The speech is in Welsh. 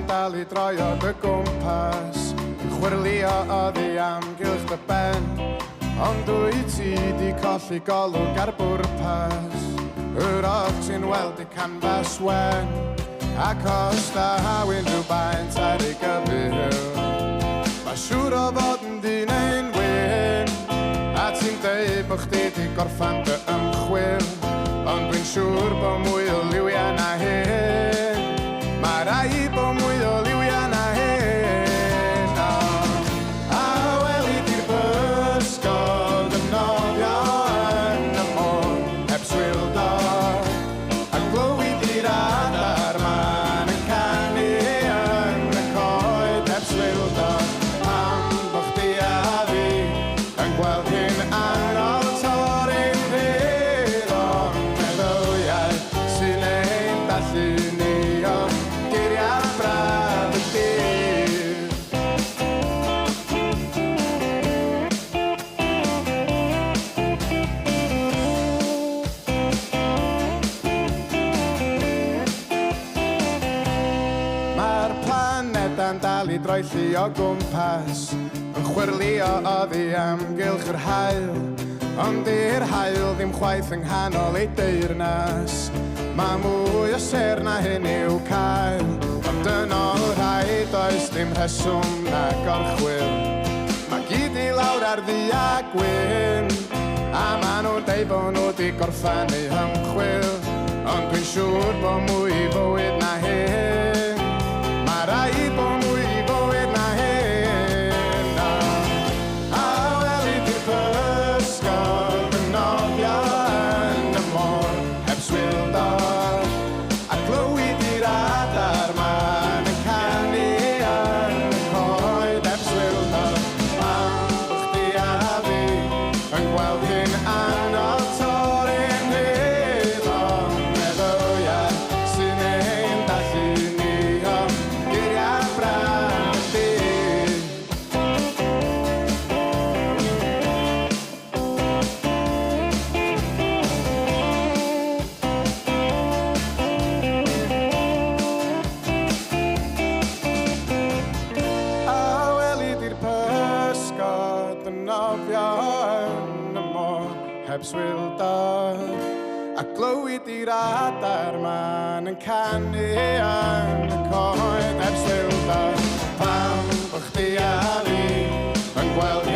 yn dal I droi o dy gwmpas Yn chwirlio oddi amgylch dy ben Ond dwi ti di colli golwg ar bwrpas Yr oedd ti'n weld I canfas wen Ac os da hawyn rhywbaint ar ei gyfyl Ma' siŵr o fod yn dyn ein wyn A ti'n dweud bo' chdi di gorffan dy ymchwil Ond dwi'n siŵr bo' mwy o liwiau na hyn Ma' rai bo' mwy o liwiau na hyn A weli di'r bysgod yn nofio yn y môr heb swildo A glywyd i'r adar ma'n yn canu yn y coed heb swildo Am bo' chdi a fi yn gweld hyn anodd torri'n rhydd Ond meddyliau sy'n ein dallu ni o geiriau braf y dydd Mae'r planeda'n dal I droelli o gwmpas Yn chwirlio oddi amgylch yr haul Ond i'r haul ddim chwaith yng nghanol ei deyrnas Ma' mwy o ser na hyn i'w cael Ond yn ôl rhaid oes dim rheswm na gorchwil Ma' gyd I lawr ar ddi a gwyn A ma' nhw'n deud bo' nhw di gorffan eu hymchwil Ond dwi'n siŵr bo' mwy I fywyd na hyn Ma' rai bo' mwy I fywyd na hyn A weli di'r pysgod yn nofio yn y môr heb swildo A glywyd i'r adar ma'n yn canu yn y coed heb swildo Am bo' chdi a fi yn gweld hyn anodd torri'n rhydd Ond meddyliau sy'n ein dallu ni o geiriau braf y dydd A weli di'r pysgod yn nofio yn y môr heb swildo A glywyd i'r adar ma'n yn canu yn y coed heb swildo Pam bo' chdi a fi yn gweld